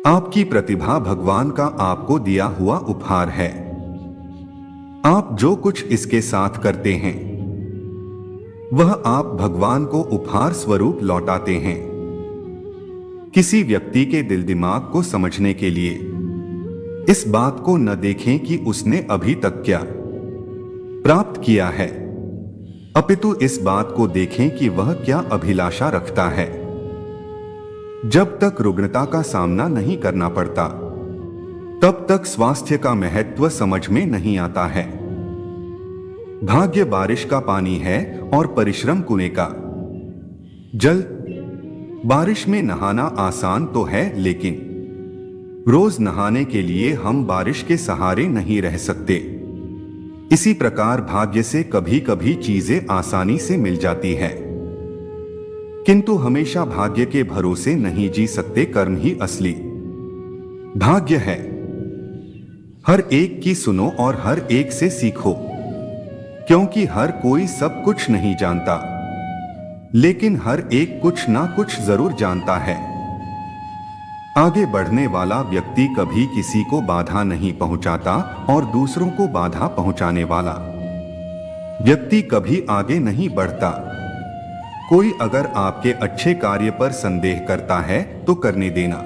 आपकी प्रतिभा भगवान का आपको दिया हुआ उपहार है। आप जो कुछ इसके साथ करते हैं वह आप भगवान को उपहार स्वरूप लौटाते हैं। किसी व्यक्ति के दिल दिमाग को समझने के लिए इस बात को न देखें कि उसने अभी तक क्या प्राप्त किया है, अपितु इस बात को देखें कि वह क्या अभिलाषा रखता है। जब तक रुग्णता का सामना नहीं करना पड़ता तब तक स्वास्थ्य का महत्व समझ में नहीं आता है। भाग्य बारिश का पानी है और परिश्रम कुएं का जल। बारिश में नहाना आसान तो है, लेकिन रोज नहाने के लिए हम बारिश के सहारे नहीं रह सकते। इसी प्रकार भाग्य से कभी कभी चीजें आसानी से मिल जाती है, किंतु हमेशा भाग्य के भरोसे नहीं जी सकते। कर्म ही असली भाग्य है। हर एक की सुनो और हर एक से सीखो, क्योंकि हर कोई सब कुछ नहीं जानता, लेकिन हर एक कुछ ना कुछ जरूर जानता है। आगे बढ़ने वाला व्यक्ति कभी किसी को बाधा नहीं पहुंचाता और दूसरों को बाधा पहुंचाने वाला व्यक्ति कभी आगे नहीं बढ़ता। कोई अगर आपके अच्छे कार्य पर संदेह करता है तो करने देना,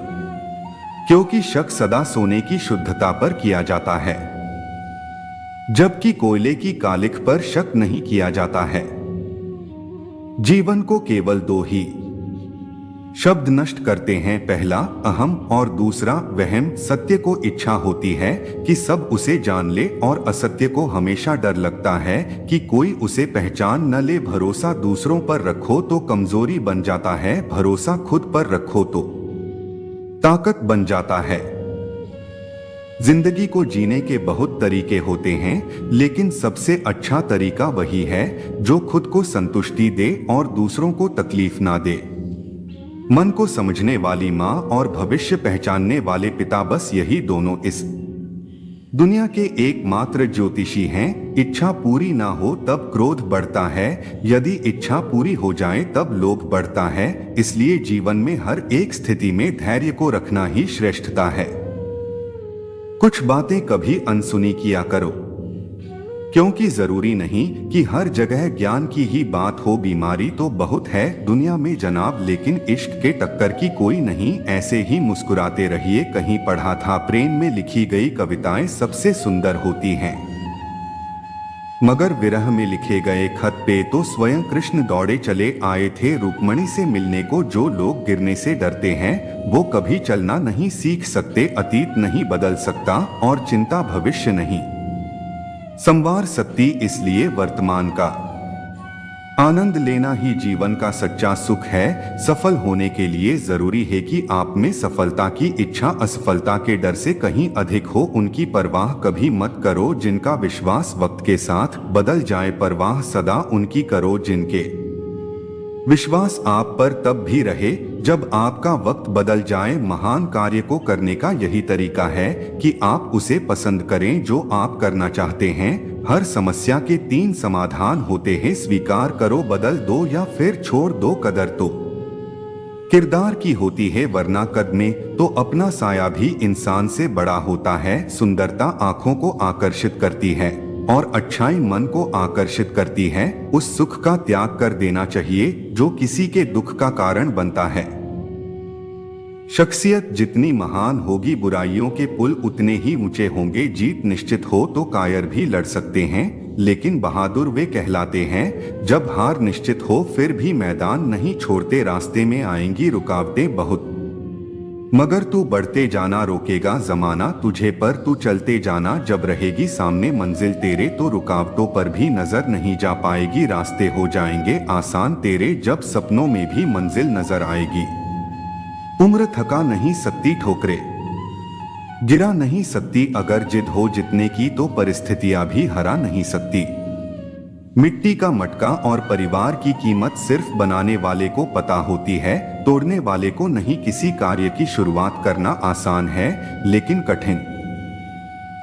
क्योंकि शक सदा सोने की शुद्धता पर किया जाता है, जबकि कोयले की कालिख पर शक नहीं किया जाता है। जीवन को केवल दो ही शब्द नष्ट करते हैं, पहला अहम और दूसरा वहम। सत्य को इच्छा होती है कि सब उसे जान ले और असत्य को हमेशा डर लगता है कि कोई उसे पहचान न ले। भरोसा दूसरों पर रखो तो कमजोरी बन जाता है, भरोसा खुद पर रखो तो ताकत बन जाता है। जिंदगी को जीने के बहुत तरीके होते हैं, लेकिन सबसे अच्छा तरीका वही है जो खुद को संतुष्टि दे और दूसरों को तकलीफ ना दे। मन को समझने वाली माँ और भविष्य पहचानने वाले पिता, बस यही दोनों इस दुनिया के एकमात्र ज्योतिषी हैं। इच्छा पूरी ना हो तब क्रोध बढ़ता है, यदि इच्छा पूरी हो जाए तब लोभ बढ़ता है। इसलिए जीवन में हर एक स्थिति में धैर्य को रखना ही श्रेष्ठता है। कुछ बातें कभी अनसुनी किया करो, क्योंकि जरूरी नहीं कि हर जगह ज्ञान की ही बात हो। बीमारी तो बहुत है दुनिया में जनाब, लेकिन इश्क के टक्कर की कोई नहीं। ऐसे ही मुस्कुराते रहिए। कहीं पढ़ा था, प्रेम में लिखी गई कविताएं सबसे सुंदर होती हैं, मगर विरह में लिखे गए खत पे तो स्वयं कृष्ण दौड़े चले आए थे रुक्मणी से मिलने को। जो लोग गिरने से डरते हैं वो कभी चलना नहीं सीख सकते। अतीत नहीं बदल सकता और चिंता भविष्य नहीं संवार सकती, इसलिए वर्तमान का आनंद लेना ही जीवन का सच्चा सुख है। सफल होने के लिए जरूरी है कि आप में सफलता की इच्छा असफलता के डर से कहीं अधिक हो। उनकी परवाह कभी मत करो जिनका विश्वास वक्त के साथ बदल जाए, परवाह सदा उनकी करो जिनके विश्वास आप पर तब भी रहे जब आपका वक्त बदल जाए। महान कार्य को करने का यही तरीका है कि आप उसे पसंद करें जो आप करना चाहते हैं। हर समस्या के 3 समाधान होते हैं, स्वीकार करो, बदल दो या फिर छोड़ दो। कदर तो किरदार की होती है, वरना कद में तो अपना साया भी इंसान से बड़ा होता है। सुंदरता आंखों को आकर्षित करती है और अच्छाई मन को आकर्षित करती है। उस सुख का त्याग कर देना चाहिए जो किसी के दुख का कारण बनता है। शख्सियत जितनी महान होगी, बुराइयों के पुल उतने ही ऊंचे होंगे। जीत निश्चित हो तो कायर भी लड़ सकते हैं, लेकिन बहादुर वे कहलाते हैं जब हार निश्चित हो फिर भी मैदान नहीं छोड़ते। रास्ते में आएंगी रुकावटें बहुत, मगर तू बढ़ते जाना, रोकेगा जमाना तुझे पर तू चलते जाना। जब रहेगी सामने मंजिल तेरे तो रुकावटों पर भी नजर नहीं जा पाएगी। रास्ते हो जाएंगे आसान तेरे जब सपनों में भी मंजिल नजर आएगी। उम्र थका नहीं सकती, ठोकरे गिरा नहीं सकती। अगर जिद हो जितने की तो परिस्थितियां भी हरा नहीं सकती। मिट्टी का मटका और परिवार की कीमत सिर्फ बनाने वाले को पता होती है, तोड़ने वाले को नहीं। किसी कार्य की शुरुआत करना आसान है लेकिन कठिन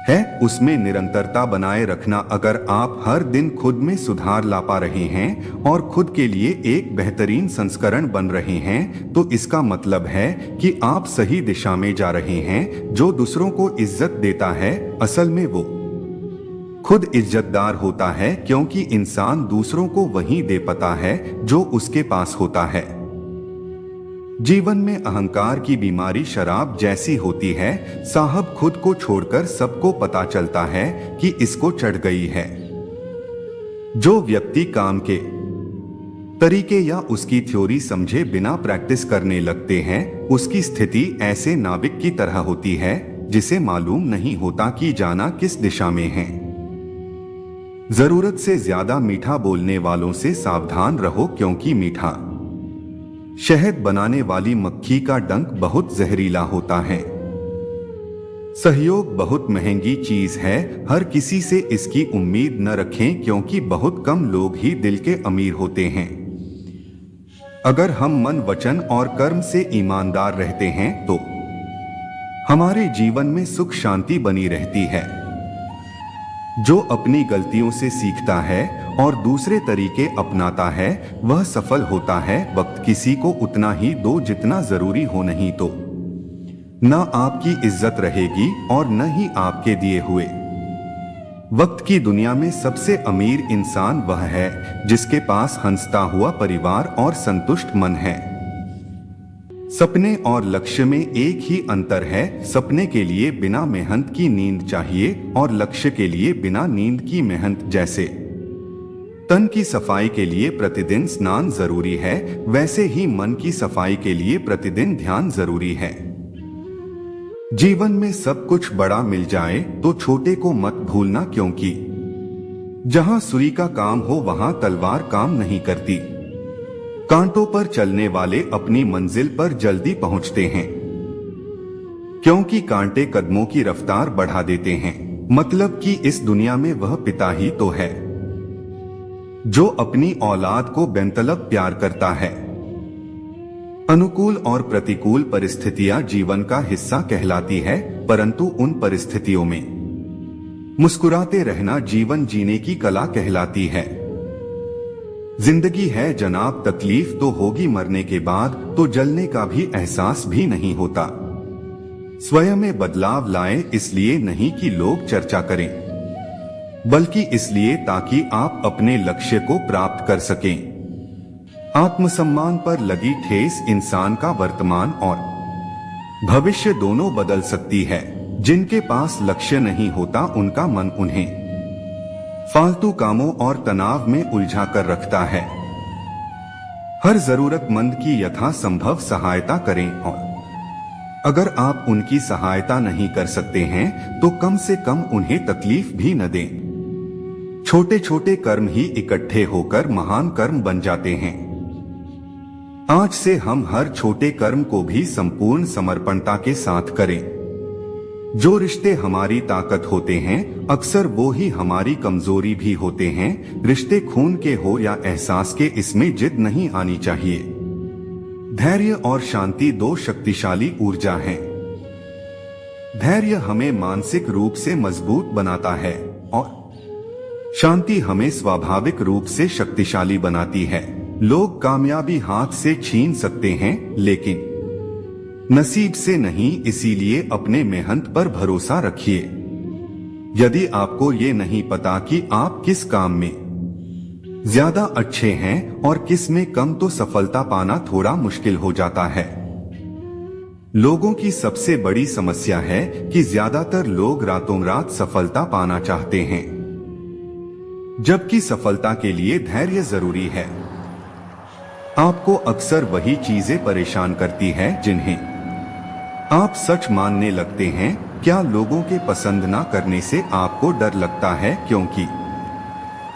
है उसमें निरंतरता बनाए रखना। अगर आप हर दिन खुद में सुधार ला पा रहे हैं और खुद के लिए एक बेहतरीन संस्करण बन रहे हैं, तो इसका मतलब है कि आप सही दिशा में जा रहे हैं। जो दूसरों को इज्जत देता है, असल में वो खुद इज्जतदार होता है, क्योंकि इंसान दूसरों को वही दे पाता है जो उसके पास होता है। जीवन में अहंकार की बीमारी शराब जैसी होती है। साहब खुद को छोड़कर सबको पता चलता है कि इसको चढ़ गई है। जो व्यक्ति काम के तरीके या उसकी थ्योरी समझे बिना प्रैक्टिस करने लगते हैं, उसकी स्थिति ऐसे नाविक की तरह होती है जिसे मालूम नहीं होता कि जाना किस दिशा में है। जरूरत से ज्यादा मीठा बोलने वालों से सावधान रहो, क्योंकि मीठा शहद बनाने वाली मक्खी का डंक बहुत जहरीला होता है। सहयोग बहुत महंगी चीज है, हर किसी से इसकी उम्मीद न रखें, क्योंकि बहुत कम लोग ही दिल के अमीर होते हैं। अगर हम मन, वचन और कर्म से ईमानदार रहते हैं तो हमारे जीवन में सुख शांति बनी रहती है। जो अपनी गलतियों से सीखता है और दूसरे तरीके अपनाता है, वह सफल होता है। वक्त किसी को उतना ही दो जितना जरूरी हो, नहीं तो न आपकी इज्जत रहेगी और न ही आपके दिए हुए। वक्त की दुनिया में सबसे अमीर इंसान वह है जिसके पास हंसता हुआ परिवार और संतुष्ट मन है। सपने और लक्ष्य में एक ही अंतर है। सपने के लिए बिना मेहनत की नींद चाहिए और लक्ष्य के लिए बिना नींद की मेहनत। जैसे तन की सफाई के लिए प्रतिदिन स्नान जरूरी है, वैसे ही मन की सफाई के लिए प्रतिदिन ध्यान जरूरी है। जीवन में सब कुछ बड़ा मिल जाए तो छोटे को मत भूलना, क्योंकि जहां सुई का काम हो वहां तलवार काम नहीं करती। कांटों पर चलने वाले अपनी मंजिल पर जल्दी पहुंचते हैं, क्योंकि कांटे कदमों की रफ्तार बढ़ा देते हैं। मतलब कि इस दुनिया में वह पिता ही तो है जो अपनी औलाद को बेंतलब प्यार करता है। अनुकूल और प्रतिकूल परिस्थितियां जीवन का हिस्सा कहलाती है, परंतु उन परिस्थितियों में मुस्कुराते रहना जीवन जीने की कला कहलाती है। जिंदगी है जनाब, तकलीफ तो होगी, मरने के बाद तो जलने का भी एहसास भी नहीं होता। स्वयं में बदलाव लाएं, इसलिए नहीं कि लोग चर्चा करें, बल्कि इसलिए ताकि आप अपने लक्ष्य को प्राप्त कर सकें। आत्मसम्मान पर लगी ठेस इंसान का वर्तमान और भविष्य दोनों बदल सकती है। जिनके पास लक्ष्य नहीं होता, उनका मन उन्हें फालतू कामों और तनाव में उलझा कर रखता है। हर जरूरतमंद की यथासंभव सहायता करें, और अगर आप उनकी सहायता नहीं कर सकते हैं तो कम से कम उन्हें तकलीफ भी न दें। छोटे छोटे कर्म ही इकट्ठे होकर महान कर्म बन जाते हैं। आज से हम हर छोटे कर्म को भी संपूर्ण समर्पणता के साथ करें। जो रिश्ते हमारी ताकत होते हैं, अक्सर वो ही हमारी कमजोरी भी होते हैं। रिश्ते खून के हो या एहसास के, इसमें जिद नहीं आनी चाहिए। धैर्य और शांति दो शक्तिशाली ऊर्जा हैं। धैर्य हमें मानसिक रूप से मजबूत बनाता है और शांति हमें स्वाभाविक रूप से शक्तिशाली बनाती है। लोग कामयाबी हाथ से छीन सकते हैं, लेकिन नसीब से नहीं, इसीलिए अपने मेहनत पर भरोसा रखिए। यदि आपको ये नहीं पता कि आप किस काम में ज्यादा अच्छे हैं और किस में कम, तो सफलता पाना थोड़ा मुश्किल हो जाता है। लोगों की सबसे बड़ी समस्या है कि ज्यादातर लोग रातों रात सफलता पाना चाहते हैं, जबकि सफलता के लिए धैर्य जरूरी है। आपको अक्सर वही चीजें परेशान करती हैं जिन्हें आप सच मानने लगते हैं। क्या लोगों के पसंद ना करने से आपको डर लगता है, क्योंकि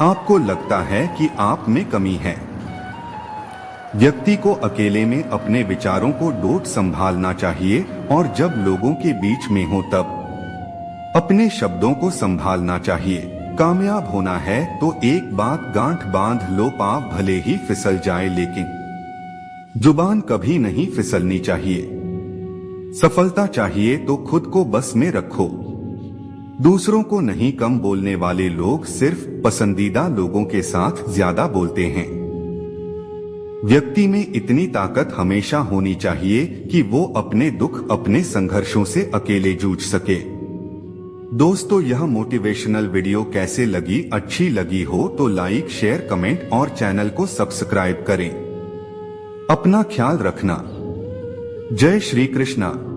आपको लगता है कि आप में कमी है। व्यक्ति को अकेले में अपने विचारों को डोट संभालना चाहिए, और जब लोगों के बीच में हो तब अपने शब्दों को संभालना चाहिए। कामयाब होना है तो एक बात गांठ बांध लो, पांव भले ही फिसल जाए, लेकिन जुबान कभी नहीं फिसलनी चाहिए। सफलता चाहिए तो खुद को बस में रखो। दूसरों को नहीं कम बोलने वाले लोग सिर्फ पसंदीदा लोगों के साथ ज्यादा बोलते हैं। व्यक्ति में इतनी ताकत हमेशा होनी चाहिए कि वो अपने दुख, अपने संघर्षों से अकेले जूझ सके। दोस्तों, यह मोटिवेशनल वीडियो कैसे लगी? अच्छी लगी हो तो लाइक, शेयर, कमेंट और चैनल को सब्सक्राइब करें। अपना ख्याल रखना। जय श्री कृष्णा।